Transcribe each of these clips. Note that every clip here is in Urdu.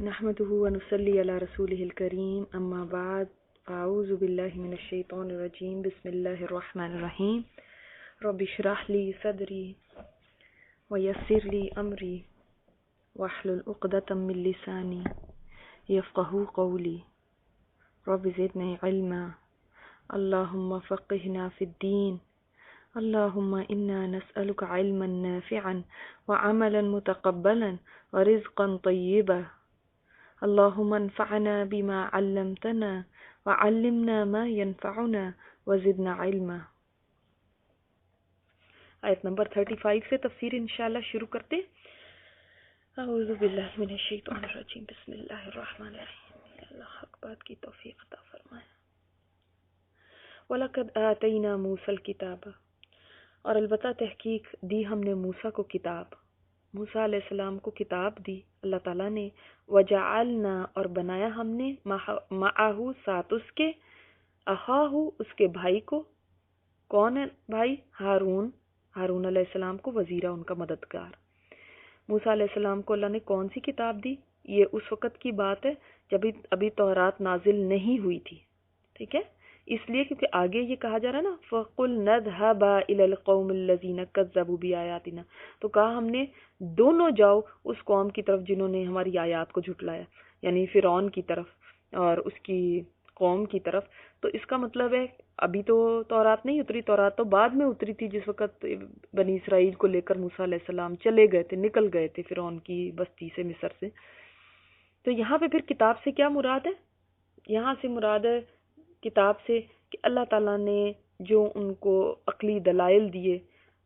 نحمده ونصلي على رسوله الكريم أما بعد أعوذ بالله من الشيطان الرجيم بسم الله الرحمن الرحيم رب اشرح لي صدري ويسر لي أمري واحلل عقدة من لساني يفقهوا قولي رب زدني علما اللهم فقهنا في الدين اللهم إنا نسألك علما نافعا وعملا متقبلا ورزقا طيبا اللهم انفعنا بما علمتنا وعلمنا ما ينفعنا وزدنا علما۔ آیت نمبر 35 سے تفسیر انشاءاللہ شروع کرتے۔ اعوذ باللہ من الشیطان الرجیم بسم اللہ الرحمن الرحیم۔ اللہ حق بات کی توفیق عطا فرمائے۔ وَلَقَدْ آتَيْنَا مُوسَى الْكِتَابَ، اور البتہ تحقیق دی ہم نے موسیٰ کو کتاب، موسیٰ علیہ السلام کو کتاب دی اللہ تعالیٰ نے۔ وَجَعَلْنَا، اور بنایا ہم نے، مَعَهُ ساتھ اس کے، أَخَاهُ اس کے بھائی کو، کون ہے بھائی؟ ہارون، ہارون علیہ السلام کو وزیرہ، ان کا مددگار۔ موسیٰ علیہ السلام کو اللہ نے کون سی کتاب دی؟ یہ اس وقت کی بات ہے جب ابھی تورات نازل نہیں ہوئی تھی، ٹھیک ہے؟ اس لیے کیونکہ آگے یہ کہا جا رہا ہے نا فَقُلْ نَذْهَبَا إِلَى الْقَوْمِ الَّذِينَ كَذَّبُوا بِآيَاتِنَا، تو کہا ہم نے دونوں جاؤ اس قوم کی طرف جنہوں نے ہماری آیات کو جھٹلایا، یعنی فرعون کی طرف اور اس کی قوم کی طرف۔ تو اس کا مطلب ہے ابھی تو تورات نہیں اتری، تورات تو بعد میں اتری تھی جس وقت بنی اسرائیل کو لے کر موسیٰ علیہ السلام چلے گئے تھے، نکل گئے تھے فرعون کی بستی سے، مصر سے۔ تو یہاں پہ پھر کتاب سے کیا مراد ہے؟ یہاں سے مراد ہے کتاب سے کہ اللہ تعالیٰ نے جو ان کو عقلی دلائل دیے،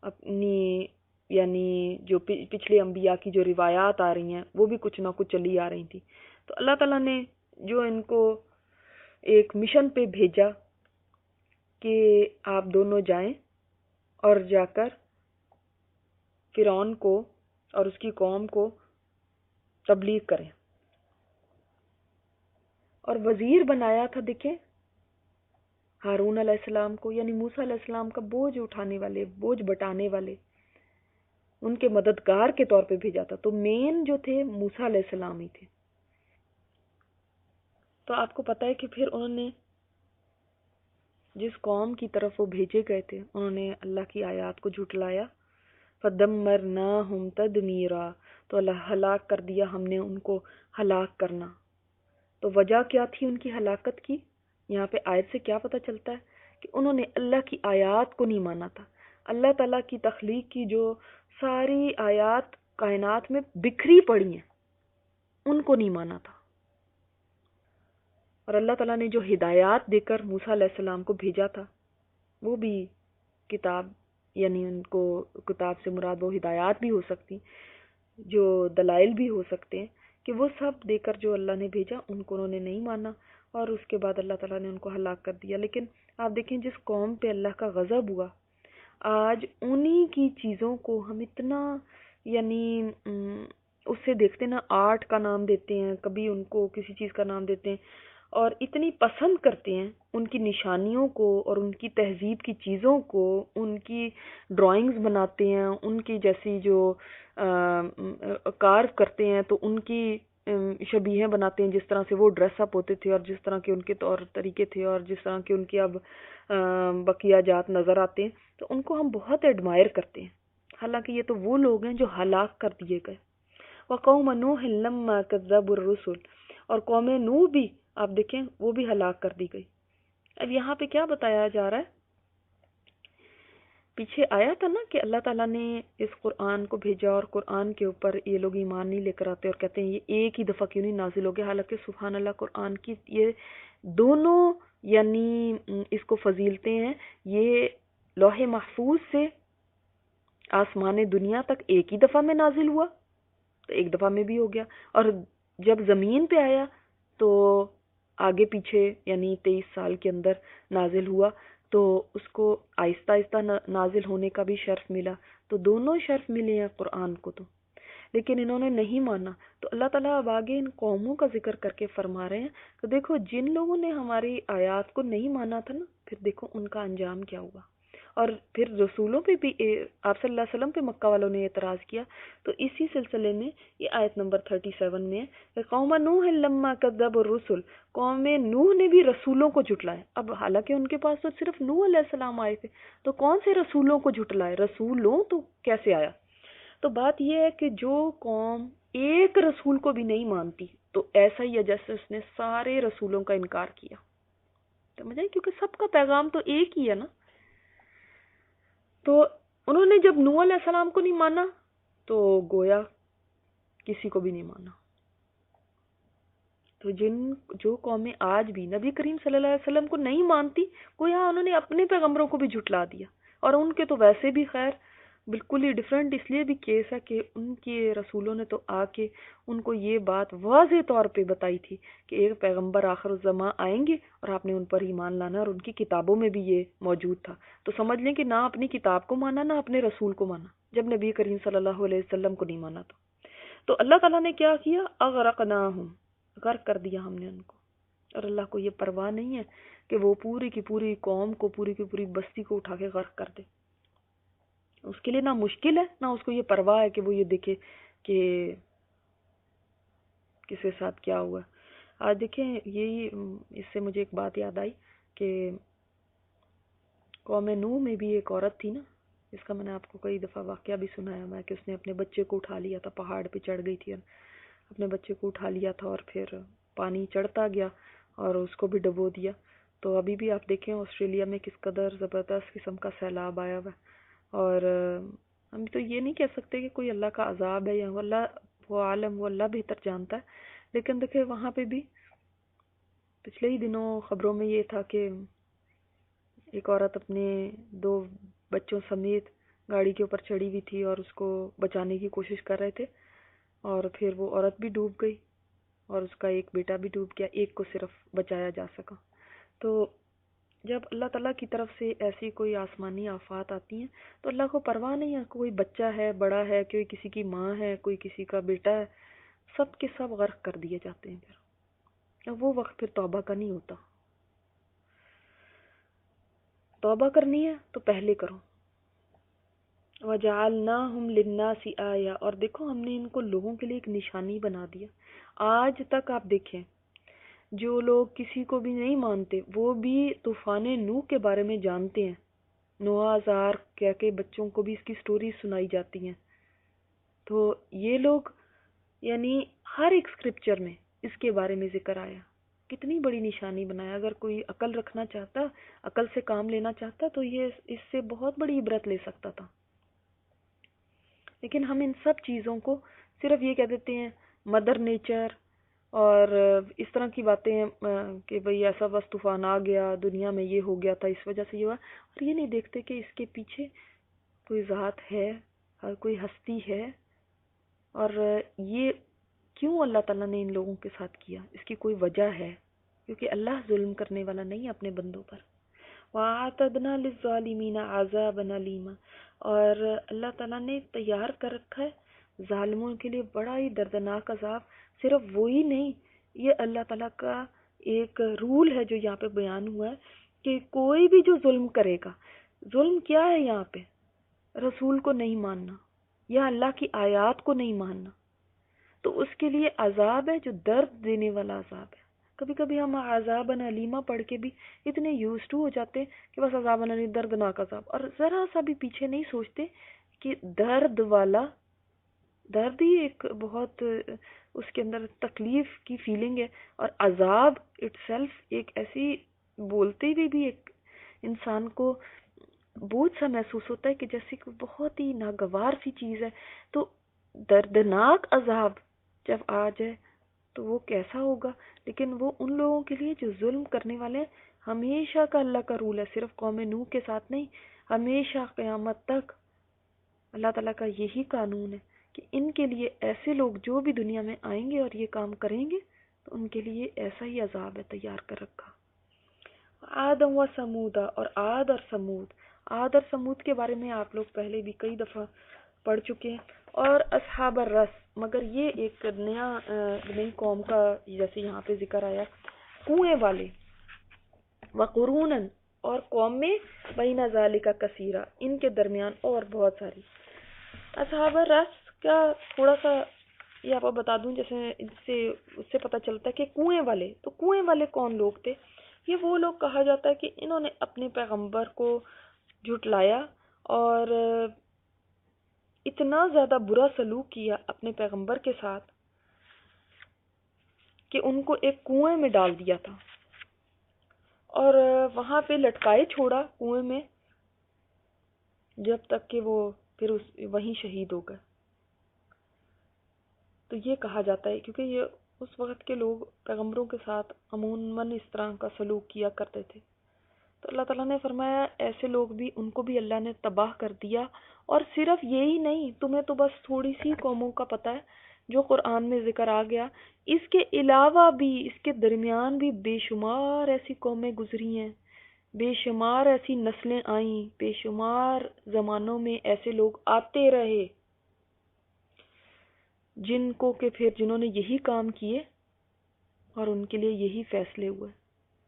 اپنی یعنی جو پچھلے انبیاء کی جو روایات آ رہی ہیں وہ بھی کچھ نہ کچھ چلی آ رہی تھی، تو اللہ تعالیٰ نے جو ان کو ایک مشن پہ بھیجا کہ آپ دونوں جائیں اور جا کر فرعون کو اور اس کی قوم کو تبلیغ کریں، اور وزیر بنایا تھا، دیکھیں ہارون علیہ السلام کو، یعنی موسیٰ علیہ السلام کا بوجھ اٹھانے والے، بوجھ بٹانے والے، ان کے مددگار کے طور پہ بھیجا تھا۔ تو مین جو تھے موسیٰ علیہ السلام ہی تھے۔ تو آپ کو پتہ ہے کہ پھر انہوں نے جس قوم کی طرف وہ بھیجے گئے تھے انہوں نے اللہ کی آیات کو جھٹلایا۔ فَدَمَّرْنَاهُمْ تَدْمِيرًا، تو اللہ ہلاک کر دیا ہم نے ان کو ہلاک کرنا۔ تو وجہ کیا تھی ان کی ہلاکت کی؟ یہاں پہ آیت سے کیا پتہ چلتا ہے کہ انہوں نے اللہ کی آیات کو نہیں مانا تھا۔ اللہ تعالیٰ کی تخلیق کی جو ساری آیات کائنات میں بکھری پڑی ہیں ان کو نہیں مانا تھا، اور اللہ تعالیٰ نے جو ہدایات دے کر موسیٰ علیہ السلام کو بھیجا تھا وہ بھی کتاب، یعنی ان کو کتاب سے مراد وہ ہدایات بھی ہو سکتی، جو دلائل بھی ہو سکتے ہیں، کہ وہ سب دے کر جو اللہ نے بھیجا ان کو انہوں نے نہیں مانا، اور اس کے بعد اللہ تعالیٰ نے ان کو ہلاک کر دیا۔ لیکن آپ دیکھیں جس قوم پہ اللہ کا غضب ہوا، آج انہی کی چیزوں کو ہم اتنا یعنی اس سے دیکھتے نا، آرٹ کا نام دیتے ہیں، کبھی ان کو کسی چیز کا نام دیتے ہیں، اور اتنی پسند کرتے ہیں ان کی نشانیوں کو اور ان کی تہذیب کی چیزوں کو، ان کی ڈرائنگز بناتے ہیں، ان کی جیسی جو کارو کرتے ہیں تو ان کی شبیہیں بناتے ہیں، جس طرح سے وہ ڈریس اپ ہوتے تھے اور جس طرح کے ان کے طور طریقے تھے اور جس طرح کے ان کے اب بقیہ جات نظر آتے ہیں، تو ان کو ہم بہت ایڈمائر کرتے ہیں، حالانکہ یہ تو وہ لوگ ہیں جو ہلاک کر دیے گئے۔ وَقَوْمَ نُوحٍ لَمَّا كَذَّبُوا الرُّسُلَ، اور قوم نوح بھی آپ دیکھیں وہ بھی ہلاک کر دی گئی۔ اب یہاں پہ کیا بتایا جا رہا ہے؟ پیچھے آیا تھا نا کہ اللہ تعالیٰ نے اس قرآن کو بھیجا اور قرآن کے اوپر یہ لوگ ایمان نہیں لے کر آتے اور کہتے ہیں یہ ایک ہی دفعہ کیوں نہیں نازل ہو گیا، حالانکہ سبحان اللہ قرآن کی یہ دونوں یعنی اس کو فضیلتیں ہیں، یہ لوح محفوظ سے آسمان دنیا تک ایک ہی دفعہ میں نازل ہوا، تو ایک دفعہ میں بھی ہو گیا، اور جب زمین پہ آیا تو آگے پیچھے یعنی 23 سال کے اندر نازل ہوا، تو اس کو آہستہ آہستہ نازل ہونے کا بھی شرف ملا، تو دونوں شرف ملے ہیں قرآن کو تو، لیکن انہوں نے نہیں مانا۔ تو اللہ تعالیٰ اب آگے ان قوموں کا ذکر کر کے فرما رہے ہیں تو دیکھو جن لوگوں نے ہماری آیات کو نہیں مانا تھا نا، پھر دیکھو ان کا انجام کیا ہوا، اور پھر رسولوں پہ بھی آپ صلی اللہ علیہ وسلم پہ مکہ والوں نے اعتراض کیا. تو اسی سلسلے میں یہ آیت نمبر 37 میں ہے، قوم نوح لما کذبوا الرسل، قوم نوح نے بھی رسولوں کو جھٹلایا. اب حالانکہ ان کے پاس تو صرف نوح علیہ السلام آئے تھے، تو کون سے رسولوں کو جھٹلائے؟ رسولوں تو کیسے آیا؟ تو بات یہ ہے کہ جو قوم ایک رسول کو بھی نہیں مانتی تو ایسا ہی ہے جیسے اس نے سارے رسولوں کا انکار کیا. سمجھے؟ کیونکہ سب کا پیغام تو ایک ہی ہے نا. تو انہوں نے جب نوح علیہ السلام کو نہیں مانا تو گویا کسی کو بھی نہیں مانا. تو جو قومیں آج بھی نبی کریم صلی اللہ علیہ وسلم کو نہیں مانتی، گویا انہوں نے اپنے پیغمبروں کو بھی جھٹلا دیا. اور ان کے تو ویسے بھی خیر بالکل ہی ڈیفرنٹ اس لیے بھی کیس ہے کہ ان کے رسولوں نے تو آ کے ان کو یہ بات واضح طور پہ بتائی تھی کہ ایک پیغمبر آخر الزمان آئیں گے اور آپ نے ان پر ایمان لانا، اور ان کی کتابوں میں بھی یہ موجود تھا. تو سمجھ لیں کہ نہ اپنی کتاب کو مانا نہ اپنے رسول کو مانا جب نبی کریم صلی اللہ علیہ وسلم کو نہیں مانا. تو اللہ تعالیٰ نے کیا کیا؟ اغرقناہم، غرق کر دیا ہم نے ان کو. اور اللہ کو یہ پرواہ نہیں ہے کہ وہ پوری کی پوری قوم کو، پوری کی پوری بستی کو اٹھا کے غرق کر دے. اس کے لیے نہ مشکل ہے نہ اس کو یہ پرواہ ہے کہ وہ یہ دیکھے کہ کس کے ساتھ کیا ہوا. آج دیکھیں یہی اس سے مجھے ایک بات یاد آئی کہ قوم نوح میں بھی ایک عورت تھی نا، اس کا میں نے آپ کو کئی دفعہ واقعہ بھی سنایا میں کہ اس نے اپنے بچے کو اٹھا لیا تھا، پہاڑ پہ چڑھ گئی تھی، اپنے بچے کو اٹھا لیا تھا اور پھر پانی چڑھتا گیا اور اس کو بھی ڈبو دیا. تو ابھی بھی آپ دیکھیں آسٹریلیا میں کس قدر زبردست قسم کا سیلاب آیا ہوا ہے. اور ہم تو یہ نہیں کہہ سکتے کہ کوئی اللہ کا عذاب ہے یا وہ عالم، وہ اللہ بہتر جانتا ہے. لیکن دیکھیں وہاں پہ بھی پچھلے ہی دنوں خبروں میں یہ تھا کہ ایک عورت اپنے 2 بچوں سمیت گاڑی کے اوپر چڑھی ہوئی تھی اور اس کو بچانے کی کوشش کر رہے تھے، اور پھر وہ عورت بھی ڈوب گئی اور اس کا ایک بیٹا بھی ڈوب گیا، ایک کو صرف بچایا جا سکا. تو جب اللہ تعالیٰ کی طرف سے ایسی کوئی آسمانی آفات آتی ہیں تو اللہ کو پرواہ نہیں ہے کوئی بچہ ہے، بڑا ہے، کوئی کسی کی ماں ہے، کوئی کسی کا بیٹا ہے، سب کے سب غرق کر دیے جاتے ہیں. پھر وہ وقت پھر توبہ کا نہیں ہوتا. توبہ کرنی ہے تو پہلے کرو. وَجَعَلْنَاهُمْ لِلنَّاسِ آیَةً، اور دیکھو ہم نے ان کو لوگوں کے لیے ایک نشانی بنا دیا. آج تک آپ دیکھیں جو لوگ کسی کو بھی نہیں مانتے وہ بھی طوفان نوح کے بارے میں جانتے ہیں. نوح آزار کہہ کے بچوں کو بھی اس کی سٹوری سنائی جاتی ہیں. تو یہ لوگ یعنی ہر ایک سکرپچر میں اس کے بارے میں ذکر آیا. کتنی بڑی نشانی بنایا. اگر کوئی عقل رکھنا چاہتا، عقل سے کام لینا چاہتا تو یہ اس سے بہت بڑی عبرت لے سکتا تھا. لیکن ہم ان سب چیزوں کو صرف یہ کہہ دیتے ہیں مدر نیچر اور اس طرح کی باتیں کہ بھئی ایسا بس طوفان آ گیا، دنیا میں یہ ہو گیا تھا، اس وجہ سے یہ ہوا. اور یہ نہیں دیکھتے کہ اس کے پیچھے کوئی ذات ہے، کوئی ہستی ہے، اور یہ کیوں اللہ تعالیٰ نے ان لوگوں کے ساتھ کیا، اس کی کوئی وجہ ہے. کیونکہ اللہ ظلم کرنے والا نہیں اپنے بندوں پر. وَأَعْتَدْنَا لِلظَّالِمِينَ عَذَابًا أَلِيمًا، اور اللہ تعالیٰ نے تیار کر رکھا ہے ظالموں کے لیے بڑا ہی دردناک عذاب. صرف وہی نہیں، یہ اللہ تعالیٰ کا ایک رول ہے جو یہاں پہ بیان ہوا ہے کہ کوئی بھی جو ظلم کرے گا، ظلم کیا ہے یہاں پہ؟ رسول کو نہیں ماننا یا اللہ کی آیات کو نہیں ماننا. تو اس کے لیے عذاب ہے جو درد دینے والا عذاب ہے. کبھی کبھی ہم عذابًا علیما پڑھ کے بھی اتنے یوز ٹو ہو جاتے ہیں کہ بس عذابًا علیما، دردناک عذاب، اور ذرا سا بھی پیچھے نہیں سوچتے کہ درد والا درد ہی ایک بہت اس کے اندر تکلیف کی فیلنگ ہے، اور عذاب اٹ سیلف ایک ایسی بولتے ہوئے بھی ایک انسان کو بوجھ سا محسوس ہوتا ہے کہ جیسے کہ بہت ہی ناگوار سی چیز ہے. تو دردناک عذاب جب آ جائے تو وہ کیسا ہوگا. لیکن وہ ان لوگوں کے لیے جو ظلم کرنے والے ہیں. ہمیشہ کا اللہ کا رول ہے، صرف قوم نوح کے ساتھ نہیں، ہمیشہ قیامت تک اللہ تعالیٰ کا یہی قانون ہے کہ ان کے لیے ایسے لوگ جو بھی دنیا میں آئیں گے اور یہ کام کریں گے تو ان کے لیے ایسا ہی عذاب ہے تیار کر رکھا. عاد و سمودا، اور عاد اور سمود. عاد اور سمود کے بارے میں آپ لوگ پہلے بھی کئی دفعہ پڑھ چکے ہیں. اور اصحاب الرس، مگر یہ ایک نئی قوم کا جیسے یہاں پہ ذکر آیا، کنویں والے. وقرونن، اور قوم میں بین ذالک کثیرہ، ان کے درمیان اور بہت ساری۔ اصحاب الرس کا تھوڑا سا یہ آپ کو بتا دوں، جیسے اس سے پتہ چلتا ہے کہ کنویں والے، تو کنویں والے کون لوگ تھے؟ یہ وہ لوگ کہا جاتا ہے کہ انہوں نے اپنے پیغمبر کو جھٹلایا اور اتنا زیادہ برا سلوک کیا اپنے پیغمبر کے ساتھ کہ ان کو ایک کنویں میں ڈال دیا تھا اور وہاں پہ لٹکائے چھوڑا کنویں میں، جب تک کہ وہ پھر وہیں شہید ہو گئے۔ تو یہ کہا جاتا ہے کیونکہ یہ اس وقت کے لوگ پیغمبروں کے ساتھ عموماً اس طرح کا سلوک کیا کرتے تھے، تو اللہ تعالیٰ نے فرمایا ایسے لوگ بھی، ان کو بھی اللہ نے تباہ کر دیا۔ اور صرف یہی نہیں، تمہیں تو بس تھوڑی سی قوموں کا پتہ ہے جو قرآن میں ذکر آ گیا، اس کے علاوہ بھی، اس کے درمیان بھی بے شمار ایسی قومیں گزری ہیں، بے شمار ایسی نسلیں آئیں، بے شمار زمانوں میں ایسے لوگ آتے رہے جن کو کہ پھر جنہوں نے یہی کام کیے اور ان کے لیے یہی فیصلے ہوئے،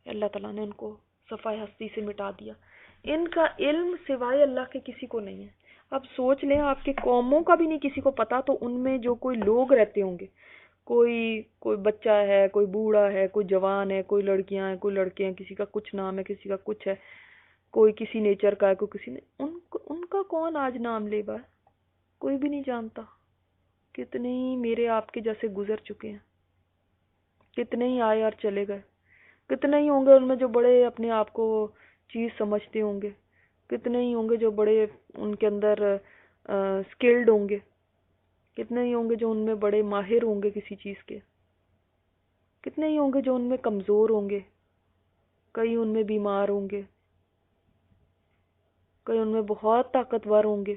اللہ تعالیٰ نے ان کو صفائے ہستی سے مٹا دیا۔ ان کا علم سوائے اللہ کے کسی کو نہیں ہے۔ اب سوچ لیں، آپ کے قوموں کا بھی نہیں کسی کو پتا، تو ان میں جو کوئی لوگ رہتے ہوں گے، کوئی بچہ ہے، کوئی بوڑھا ہے، کوئی جوان ہے، کوئی لڑکیاں ہیں، کوئی لڑکے ہیں، کسی کا کچھ نام ہے، کسی کا کچھ ہے، کوئی کسی نیچر کا ہے، کوئی کسی نے، ان کا کون آج نام لے گا؟ کوئی بھی نہیں جانتا۔ کتنے ہی میرے آپ کے جیسے گزر چکے ہیں، کتنے ہی آئے اور چلے گئے، کتنے ہی ہوں گے ان میں جو بڑے اپنے آپ کو چیز سمجھتے ہوں گے، کتنے ہی ہوں گے جو بڑے ان کے اندر سکلڈ ہوں گے، کتنے ہی ہوں گے جو ان میں بڑے ماہر ہوں گے کسی چیز کے، کتنے ہی ہوں گے جو ان میں کمزور ہوں گے، کئی ان میں بیمار ہوں گے، کئی ان میں بہت طاقتور ہوں گے،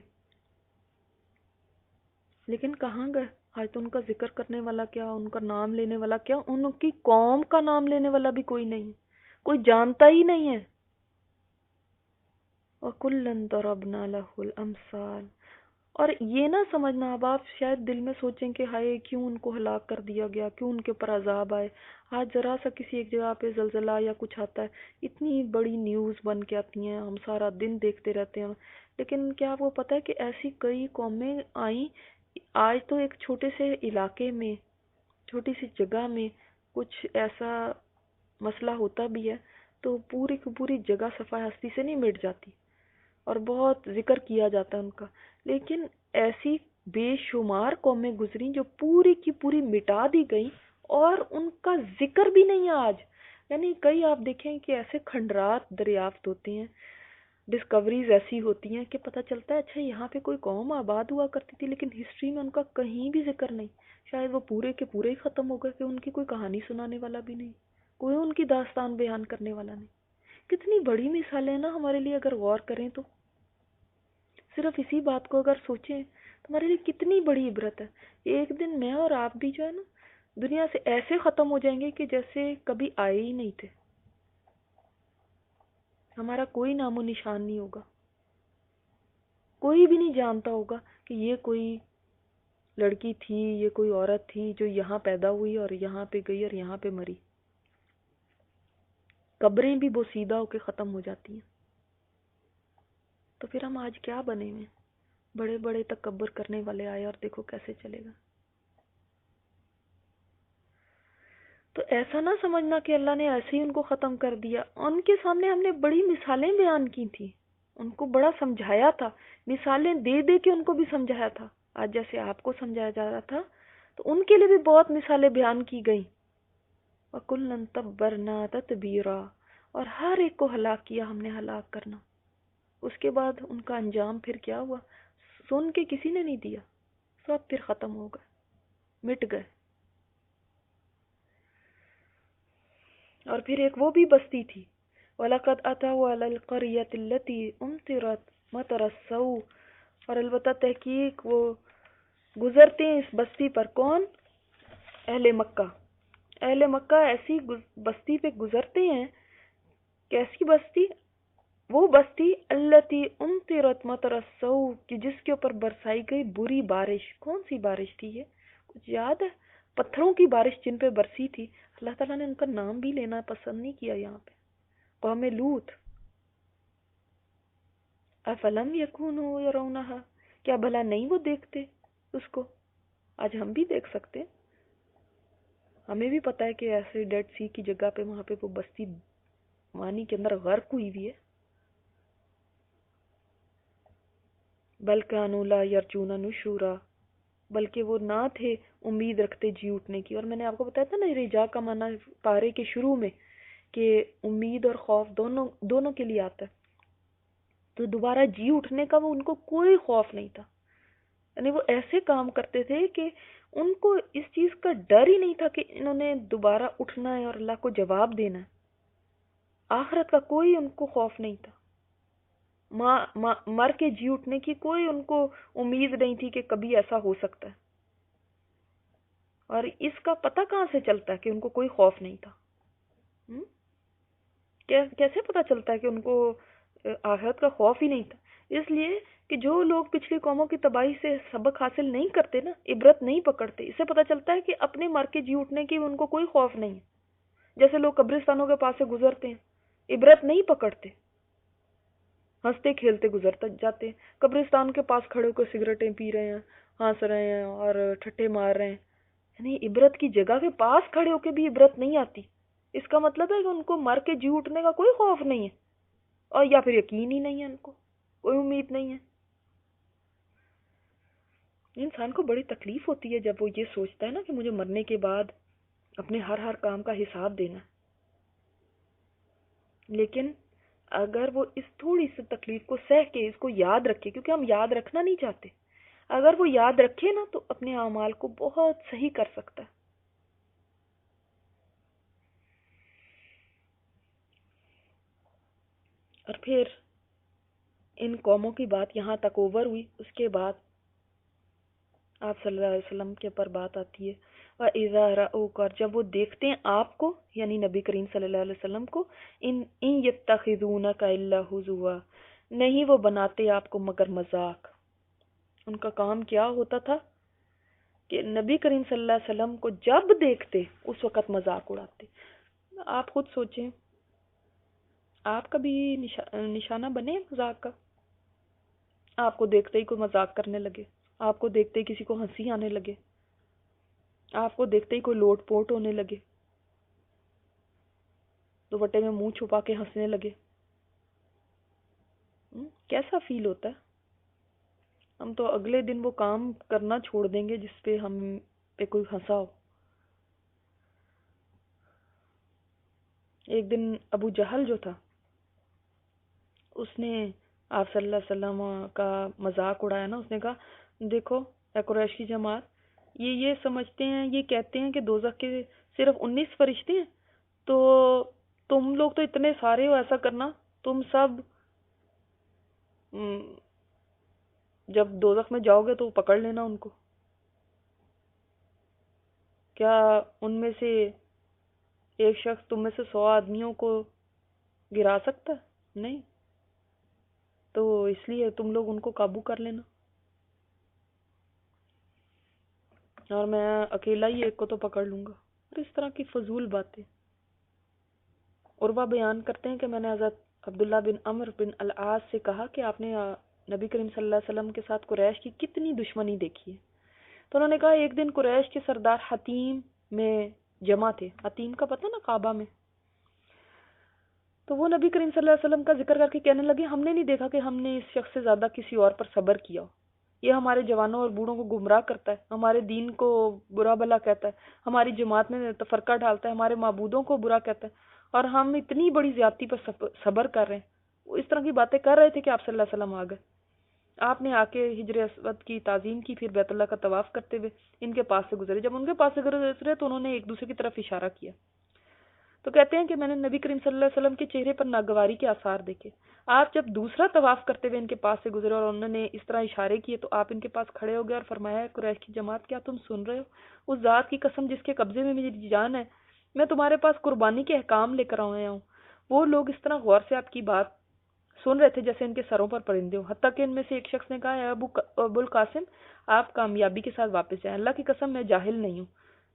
لیکن کہاں گئے؟ آج تو ان کا ذکر کرنے والا کیا، ان کا نام لینے والا کیا، ان کی قوم کا نام لینے والا بھی کوئی نہیں، کوئی جانتا ہی نہیں ہے۔ وَكُلًّا ضَرَبْنَا لَهُ الْأَمْثَالَ۔ اور یہ نہ سمجھنا، اب آپ شاید دل میں سوچیں کہ ہائے کیوں ان کو ہلاک کر دیا گیا، کیوں ان کے اوپر عذاب آئے۔ آج ذرا سا کسی ایک جگہ پہ زلزلہ یا کچھ آتا ہے، اتنی بڑی نیوز بن کے آتی ہیں، ہم سارا دن دیکھتے رہتے ہیں، لیکن کیا آپ کو پتہ ہے کہ ایسی کئی قومیں آئیں، آج تو ایک چھوٹے سے علاقے میں، چھوٹی سی جگہ میں کچھ ایسا مسئلہ ہوتا بھی ہے تو پوری کی پوری جگہ صفائے ہستی سے نہیں مٹ جاتی اور بہت ذکر کیا جاتا ہے ان کا، لیکن ایسی بے شمار قومیں گزری جو پوری کی پوری مٹا دی گئی اور ان کا ذکر بھی نہیں ہے آج۔ یعنی کئی آپ دیکھیں کہ ایسے کھنڈرات دریافت ہوتے ہیں، ڈسکوریز ایسی ہوتی ہیں کہ پتہ چلتا ہے اچھا یہاں پہ کوئی قوم آباد ہوا کرتی تھی، لیکن ہسٹری میں ان کا کہیں بھی ذکر نہیں، شاید وہ پورے کے پورے ہی ختم ہو گئے کہ ان کی کوئی کہانی سنانے والا بھی نہیں، کوئی ان کی داستان بیان کرنے والا نہیں۔ کتنی بڑی مثالیں نا ہمارے لیے، اگر غور کریں تو صرف اسی بات کو اگر سوچیں تو ہمارے لیے کتنی بڑی عبرت ہے۔ ایک دن میں اور آپ بھی جو ہے نا دنیا سے ایسے ختم ہو جائیں گے کہ جیسے کبھی آئے ہی نہیں تھے، ہمارا کوئی نام و نشان نہیں ہوگا، کوئی بھی نہیں جانتا ہوگا کہ یہ کوئی لڑکی تھی، یہ کوئی عورت تھی جو یہاں پیدا ہوئی اور یہاں پہ گئی اور یہاں پہ مری۔ قبریں بھی بوسیدہ ہو کے ختم ہو جاتی ہیں، تو پھر ہم آج کیا بنے ہوئے؟ بڑے بڑے تکبر کرنے والے آئے اور دیکھو کیسے چلے گا۔ تو ایسا نہ سمجھنا کہ اللہ نے ایسے ہی ان کو ختم کر دیا، ان کے سامنے ہم نے بڑی مثالیں بیان کی تھی، ان کو بڑا سمجھایا تھا، مثالیں دے دے کے ان کو بھی سمجھایا تھا۔ آج جیسے آپ کو سمجھایا جا رہا تھا تو ان کے لیے بھی بہت مثالیں بیان کی گئیں۔ وَكُلًّا تَبَّرْنَا تَتْبِيرًا، اور ہر ایک کو ہلاک کیا ہم نے ہلاک کرنا۔ اس کے بعد ان کا انجام پھر کیا ہوا؟ سن کے کسی نے نہیں دیا، سب پھر ختم ہو گئے، مٹ گئے۔ اور پھر ایک وہ بھی بستی تھی، وَلَقَدْ أَتَوْا عَلَى الْقَرْيَةِ الَّتِي أُمْطِرَتْ مَطَرَ السَّوْءِ، اور البتہ تحقیق وہ گزرتے ہیں اس بستی پر، کون؟ اہل مکہ۔ اہل مکہ ایسی بستی پہ گزرتے ہیں، کیسی بستی؟ وہ بستی التی امطرت مطر السوء، کہ جس کے اوپر برسائی گئی بری بارش۔ کون سی بارش تھی یہ؟ کچھ یاد ہے؟ پتھروں کی بارش جن پہ برسی تھی۔ اللہ تعالیٰ نے ان کا نام بھی لینا پسند نہیں کیا یہاں پہ، قوم لوط۔ افلم یکونوا یرونہا، کیا بھلا نہیں وہ دیکھتے اس کو؟ آج ہم بھی دیکھ سکتے ہیں، ہمیں بھی پتا ہے کہ ایسے ڈیڈ سی کی جگہ پہ وہاں پہ وہ بستی پانی کے اندر غرق ہوئی ہوئی ہے. بل کانوا لا یرجون نشورا، بلکہ وہ نہ تھے امید رکھتے جی اٹھنے کی. اور میں نے آپ کو بتایا تھا نا رجا کا معنی پارے کے شروع میں کہ امید اور خوف دونوں کے لیے آتا ہے. تو دوبارہ جی اٹھنے کا وہ ان کو کوئی خوف نہیں تھا. یعنی وہ ایسے کام کرتے تھے کہ ان کو اس چیز کا ڈر ہی نہیں تھا کہ انہوں نے دوبارہ اٹھنا ہے اور اللہ کو جواب دینا ہے. آخرت کا کوئی ان کو خوف نہیں تھا. مر کے جی اٹھنے کی کوئی ان کو امید نہیں تھی کہ کبھی ایسا ہو سکتا ہے. اور اس کا پتہ کہاں سے چلتا ہے کہ ان کو کوئی خوف نہیں تھا؟ کیسے پتہ چلتا ہے کہ ان کو آخرت کا خوف ہی نہیں تھا؟ اس لیے کہ جو لوگ پچھلی قوموں کی تباہی سے سبق حاصل نہیں کرتے نا، عبرت نہیں پکڑتے، اس سے پتہ چلتا ہے کہ اپنے مر کے جی اٹھنے کی ان کو کوئی خوف نہیں ہے. جیسے لوگ قبرستانوں کے پاس سے گزرتے ہیں، عبرت نہیں پکڑتے، ہنستے کھیلتے گزرتے جاتے ہیں. قبرستان کے پاس کھڑے ہو کر سگریٹیں پی رہے ہیں، ہنس رہے ہیں اور ٹھٹے مار رہے ہیں. یعنی عبرت کی جگہ کے پاس کھڑے ہو کے بھی عبرت نہیں آتی. اس کا مطلب ہے کہ ان کو مر کے جی اٹھنے کا کوئی خوف نہیں ہے، اور یا پھر یقین ہی نہیں ہے، ان کو کوئی امید نہیں ہے. انسان کو بڑی تکلیف ہوتی ہے جب وہ یہ سوچتا ہے نا کہ مجھے مرنے کے بعد اپنے ہر کام کا حساب دینا. لیکن اگر وہ اس تھوڑی سی تکلیف کو سہ کے اس کو یاد رکھے، کیونکہ ہم یاد رکھنا نہیں چاہتے، اگر وہ یاد رکھے نا تو اپنے اعمال کو بہت صحیح کر سکتا ہے. اور پھر ان قوموں کی بات یہاں تک اوور ہوئی. اس کے بعد آپ صلی اللہ علیہ وسلم کے پر بات آتی ہے، وَإِذَا رَأَوْكَ، اور جب وہ دیکھتے ہیں آپ کو یعنی نبی کریم صلی اللہ علیہ وسلم کو، ان يَتَّخِذُونَكَ إِلَّا هُزُوًا، نہیں وہ بناتے آپ کو مگر مذاق. ان کا کام کیا ہوتا تھا کہ نبی کریم صلی اللہ علیہ وسلم کو جب دیکھتے اس وقت مذاق اڑاتے. آپ خود سوچیں، آپ کبھی نشانہ بنے مذاق کا؟ آپ کو دیکھتے ہی کوئی مذاق کرنے لگے، آپ کو دیکھتے ہی کسی کو ہنسی آنے لگے، آپ کو دیکھتے ہی کوئی لوٹ پوٹ ہونے لگے، دوپٹے میں منہ چھپا کے ہنسنے لگے، کیسا فیل ہوتا ہے؟ ہم تو اگلے دن وہ کام کرنا چھوڑ دیں گے جس پہ ہم پہ کوئی ہنسا ہو. ایک دن ابو جہل جو تھا اس نے آپ صلی اللہ علیہ وسلم کا مذاق اڑایا نا. اس نے کہا دیکھو اے قریش کی جماعت، یہ سمجھتے ہیں، یہ کہتے ہیں کہ دوزخ کے صرف 19 فرشتے ہیں، تو تم لوگ تو اتنے سارے ہو، ایسا کرنا تم سب جب دوزخ میں جاؤ گے تو پکڑ لینا ان کو. کیا ان میں سے ایک شخص تم میں سے 100 آدمیوں کو گرا سکتا ہے؟ نہیں. تو اس لیے تم لوگ ان کو قابو کر لینا، اور میں اکیلا ہی ایک کو تو پکڑ لوں گا. اور اس طرح کی فضول باتیں. عروہ بیان کرتے ہیں کہ میں نے حضرت عبداللہ بن عمر بن العاص سے کہا کہ آپ نے نبی کریم صلی اللہ علیہ وسلم کے ساتھ قریش کی کتنی دشمنی دیکھی ہے. تو انہوں نے کہا ایک دن قریش کے سردار حتیم میں جمع تھے. حتیم کا پتہ نا کعبہ میں. تو وہ نبی کریم صلی اللہ علیہ وسلم کا ذکر کر کے کہنے لگے ہم نے نہیں دیکھا کہ ہم نے اس شخص سے زیادہ کسی اور پر صبر کیا ہو. یہ ہمارے جوانوں اور بوڑھوں کو گمراہ کرتا ہے، ہمارے دین کو برا بھلا کہتا ہے، ہماری جماعت میں تفرقہ ڈالتا ہے، ہمارے معبودوں کو برا کہتا ہے، اور ہم اتنی بڑی زیادتی پر صبر کر رہے ہیں. وہ اس طرح کی باتیں کر رہے تھے کہ آپ صلی اللہ علیہ وسلم آ گئے. آپ نے آ کے حجر اسود کی تعظیم کی، پھر بیت اللہ کا طواف کرتے ہوئے ان کے پاس سے گزرے. جب ان کے پاس سے گزرے تو انہوں نے ایک دوسرے کی طرف اشارہ کیا. تو کہتے ہیں کہ میں نے نبی کریم صلی اللہ علیہ وسلم کے چہرے پر ناگواری کے آثار دیکھے. آپ جب دوسرا طواف کرتے ہوئے ان کے پاس سے گزرے اور انہوں نے اس طرح اشارے کیے تو آپ ان کے پاس کھڑے ہو گئے اور فرمایا قریش کی جماعت کیا تم سن رہے ہو؟ اس ذات کی قسم جس کے قبضے میں میری جان ہے، میں تمہارے پاس قربانی کے احکام لے کر آیا ہوں. وہ لوگ اس طرح غور سے آپ کی بات سن رہے تھے جیسے ان کے سروں پر پرندے ہو. حتیٰ کہ ان میں سے ایک شخص نے کہا ہے ابو القاسم آپ کامیابی کے ساتھ واپس جائیں، اللہ کی قسم میں جاہل نہیں ہوں.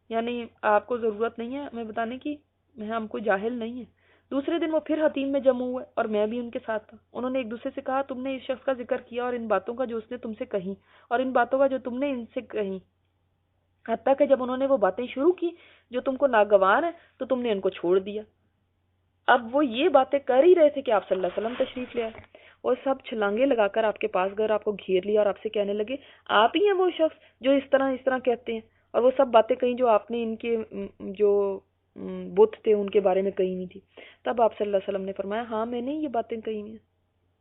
یعنی آپ کو ضرورت نہیں ہے ہمیں بتانے کی، ہم کوئی جاہل نہیں ہے. دوسرے دن وہ پھر حتیم میں جمع ہوئے اور میں بھی ان کے ساتھ تھا. انہوں نے ایک دوسرے سے کہا تم نے اس شخص کا ذکر کیا اور ان باتوں کا جو اس نے تم سے کہیں اور ان باتوں کا جو تم نے ان سے کہیں، حتیٰ کہ جب انہوں نے وہ باتیں شروع کی جو تم کو ناگوار ہیں تو تم نے ان کو چھوڑ دیا. اب وہ یہ باتیں کر ہی رہے تھے کہ آپ صلی اللہ علیہ وسلم تشریف لے آئے، اور سب چھلانگے لگا کر آپ کے پاس گئے اور آپ کو گھیر لیا اور آپ سے کہنے لگے آپ ہی ہیں وہ شخص جو اس طرح کہتے ہیں، اور وہ سب باتیں کہیں جو آپ نے ان کے جو بت تھے ان کے بارے میں کہی نہیں تھی. تب آپ صلی اللہ علیہ وسلم نے فرمایا ہاں میں نے یہ باتیں کہی ہیں.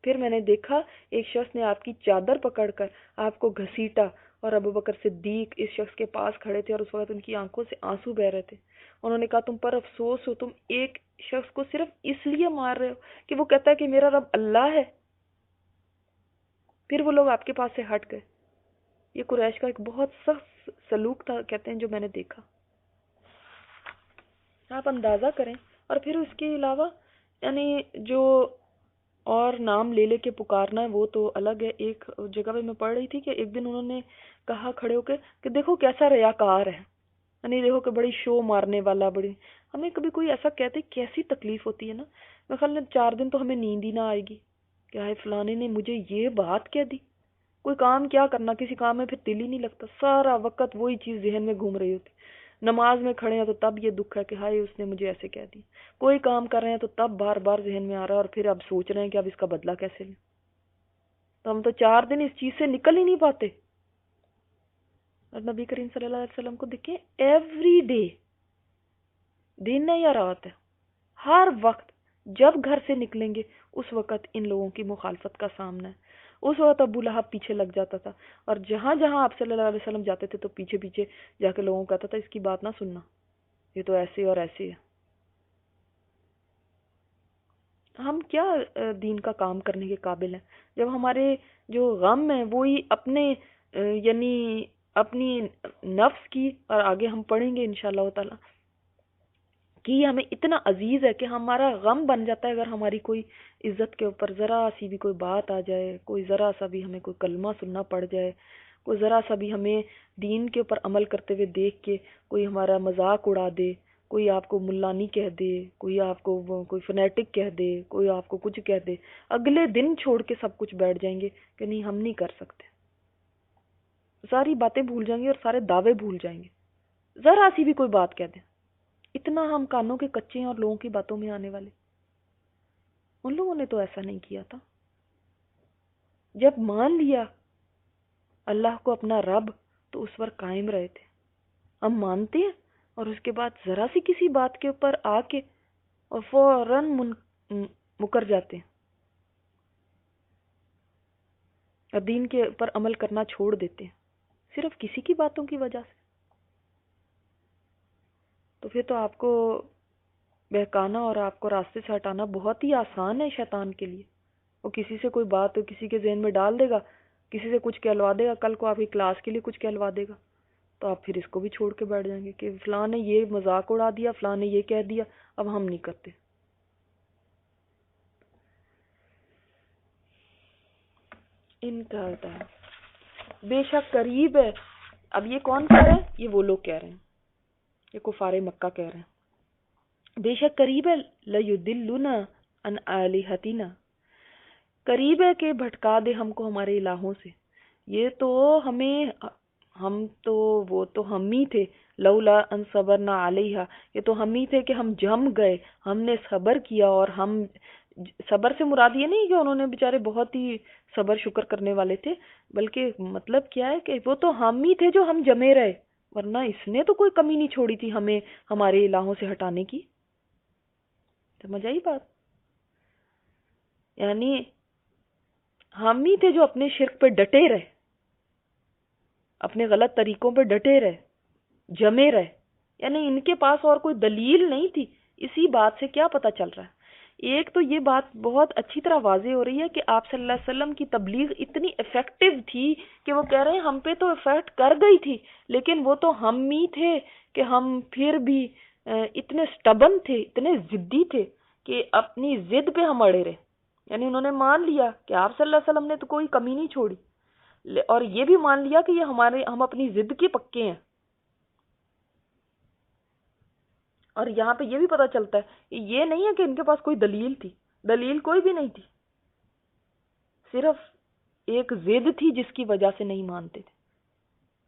پھر میں نے دیکھا ایک شخص نے آپ کی چادر پکڑ کر آپ کو گھسیٹا اور ابو بکر صدیق اس شخص کے پاس کھڑے تھے اور اس وقت ان کی آنکھوں سے آنسو بہ رہے تھے. انہوں نے کہا تم پر افسوس ہو، تم ایک شخص کو صرف اس لیے مار رہے ہو کہ وہ کہتا ہے کہ میرا رب اللہ ہے. پھر وہ لوگ آپ کے پاس سے ہٹ گئے. یہ قریش کا ایک بہت سخت سلوک تھا کہتے ہیں جو میں نے دیکھا. آپ اندازہ کریں. اور پھر اس کے علاوہ یعنی جو اور نام لے لے کے پکارنا ہے وہ تو الگ ہے. ایک جگہ پہ میں پڑھ رہی تھی کہ ایک دن انہوں نے کہا کھڑے ہو کے کہ دیکھو کیسا ریاکار ہے، یعنی دیکھو کہ بڑی شو مارنے والا. بڑی ہمیں کبھی کوئی ایسا کہتے کیسی تکلیف ہوتی ہے نا. میں خیال میں 4 دن تو ہمیں نیند ہی نہ آئے گی کہ ہائے فلانے نے مجھے یہ بات کہہ دی. کوئی کام کیا کرنا، کسی کام میں پھر دل ہی نہیں لگتا، سارا وقت وہی چیز ذہن میں گھوم رہی ہوتی. نماز میں کھڑے ہیں تو تب یہ دکھ ہے کہ ہائے اس نے مجھے ایسے کہہ دی. کوئی کام کر رہے ہیں تو تب بار بار ذہن میں آ رہا ہے اور پھر اب سوچ رہے ہیں کہ اب اس کا بدلہ کیسے لیں. تو ہم تو 4 دن اس چیز سے نکل ہی نہیں پاتے. اور نبی کریم صلی اللہ علیہ وسلم کو دیکھیں ایوری ڈے، دن ہے یا رات ہے، ہر وقت جب گھر سے نکلیں گے اس وقت ان لوگوں کی مخالفت کا سامنا ہے. اس وقت ابو لہب پیچھے لگ جاتا تھا اور جہاں جہاں آپ صلی اللہ علیہ وسلم جاتے تھے تو پیچھے پیچھے جا کے لوگوں کو کہتا تھا اس کی بات نہ سننا، یہ تو ایسے اور ایسے ہے. ہم کیا دین کا کام کرنے کے قابل ہیں جب ہمارے جو غم ہیں وہی اپنے یعنی اپنی نفس کی، اور آگے ہم پڑھیں گے انشاءاللہ تعالی کہ ہمیں اتنا عزیز ہے کہ ہمارا غم بن جاتا ہے اگر ہماری کوئی عزت کے اوپر ذرا سی بھی کوئی بات آ جائے، کوئی ذرا سا بھی ہمیں کوئی کلمہ سننا پڑ جائے، کوئی ذرا سا بھی ہمیں دین کے اوپر عمل کرتے ہوئے دیکھ کے کوئی ہمارا مذاق اڑا دے، کوئی آپ کو ملانی کہہ دے، کوئی آپ کو کوئی فنیٹک کہہ دے، کوئی آپ کو کچھ کہہ دے، اگلے دن چھوڑ کے سب کچھ بیٹھ جائیں گے کہ نہیں ہم نہیں کر سکتے. ساری باتیں بھول جائیں گے اور سارے دعوے بھول جائیں گے ذرا سی بھی کوئی بات کہہ دیں. اتنا ہم کانوں کے کچے ہیں اور لوگوں کی باتوں میں آنے والے. ان لوگوں نے تو ایسا نہیں کیا تھا. جب مان لیا اللہ کو اپنا رب تو اس پر قائم رہے تھے. ہم مانتے ہیں اور اس کے بعد ذرا سی کسی بات کے اوپر آ کے اور فوراً مکر جاتے ہیں اور دین کے اوپر عمل کرنا چھوڑ دیتے ہیں صرف کسی کی باتوں کی وجہ سے. تو پھر تو آپ کو بہکانا اور آپ کو راستے سے ہٹانا بہت ہی آسان ہے شیطان کے لیے. وہ کسی سے کوئی بات کسی کے ذہن میں ڈال دے گا، کسی سے کچھ کہلوا دے گا، کل کو آپ کی کلاس کے لیے کچھ کہلوا دے گا تو آپ پھر اس کو بھی چھوڑ کے بیٹھ جائیں گے کہ فلاں نے یہ مذاق اڑا دیا، فلاں نے یہ کہہ دیا، اب ہم نہیں کرتے. ان کا ہوتا ہے بے شک قریب ہے. اب یہ کون کہہ رہے ہیں؟ یہ وہ لوگ کہہ رہے ہیں، یہ کفار مکہ کہہ رہے ہیں. بے شک قریب ہے لَيُضِلُّنَا عَنْ آلِهَتِنَا، قریب ہے کہ بھٹکا دے ہم کو ہمارے الہوں سے. یہ تو ہم تو وہ تو ہم ہی تھے، لولا ان صبرنا علیہا، یہ تو ہم ہی تھے کہ ہم جم گئے، ہم نے صبر کیا. اور ہم صبر سے مراد یہ نہیں کہ انہوں نے بیچارے بہت ہی صبر شکر کرنے والے تھے، بلکہ مطلب کیا ہے کہ وہ تو ہم ہی تھے جو ہم جمے رہے، ورنہ اس نے تو کوئی کمی نہیں چھوڑی تھی ہمیں ہمارے الہوں سے ہٹانے کی. سمجھ آئی بات؟ یعنی ہم ہی تھے جو اپنے شرک پہ ڈٹے رہے، اپنے غلط طریقوں پہ ڈٹے رہے، جمے رہے. یعنی ان کے پاس اور کوئی دلیل نہیں تھی. اسی بات سے کیا پتہ چل رہا ہے؟ ایک تو یہ بات بہت اچھی طرح واضح ہو رہی ہے کہ آپ صلی اللہ علیہ وسلم کی تبلیغ اتنی افیکٹو تھی کہ وہ کہہ رہے ہیں ہم پہ تو افیکٹ کر گئی تھی، لیکن وہ تو ہم ہی تھے کہ ہم پھر بھی اتنے سٹبن تھے، اتنے ضدی تھے کہ اپنی ضد پہ ہم اڑے رہے. یعنی انہوں نے مان لیا کہ آپ صلی اللہ علیہ وسلم نے تو کوئی کمی نہیں چھوڑی، اور یہ بھی مان لیا کہ یہ ہم اپنی ضد کے پکے ہیں. اور یہاں پہ یہ بھی پتہ چلتا ہے یہ نہیں ہے کہ ان کے پاس کوئی دلیل تھی، دلیل کوئی بھی نہیں تھی، صرف ایک ضد تھی جس کی وجہ سے نہیں مانتے تھے۔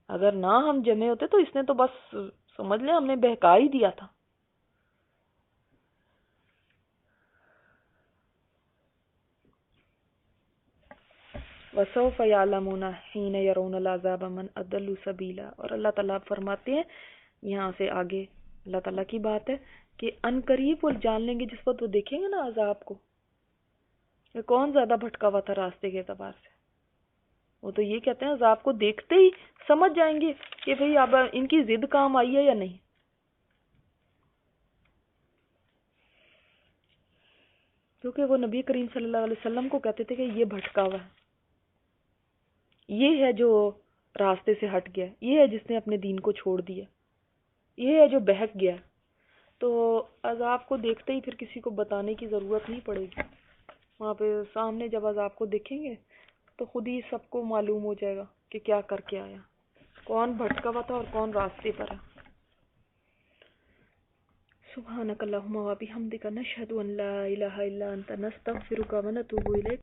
اگر نہ ہم جمے ہوتے تو اس نے تو بس سمجھ لیں ہم نے بہکا ہی دیا تھا۔ وَسَوْفَ يَعْلَمُونَ حِينَ يَرَوْنَ الْعَذَابَ مَنْ أَضَلُّ سَبِيلًا، اور اللہ تعالیٰ فرماتے ہیں یہاں سے آگے اللہ تعالیٰ کی بات ہے کہ ان قریب وہ جان لیں گے جس وقت وہ دیکھیں گے نا عذاب کو کہ کون زیادہ بھٹکا ہوا تھا راستے کے اعتبار سے۔ وہ تو یہ کہتے ہیں عذاب کو دیکھتے ہی سمجھ جائیں گے کہ بھئی اب ان کی ضد کام آئی ہے یا نہیں۔ کیونکہ وہ نبی کریم صلی اللہ علیہ وسلم کو کہتے تھے کہ یہ بھٹکا ہوا ہے، یہ ہے جو راستے سے ہٹ گیا، یہ ہے جس نے اپنے دین کو چھوڑ دیا، یہ ہے جو بہک گیا۔ تو عذاب کو دیکھتے ہی پھر کسی کو بتانے کی ضرورت نہیں پڑے گی، وہاں پہ سامنے جب عذاب کو دیکھیں گے تو خود ہی سب کو معلوم ہو جائے گا کہ کیا کر کے آیا، کون بھٹکا ہوا تھا اور کون راستے پر ہے۔ سبحانک اللہم و بحمدک نشہد ان لا الہ الا انت نستغفرک و نتوب الیک۔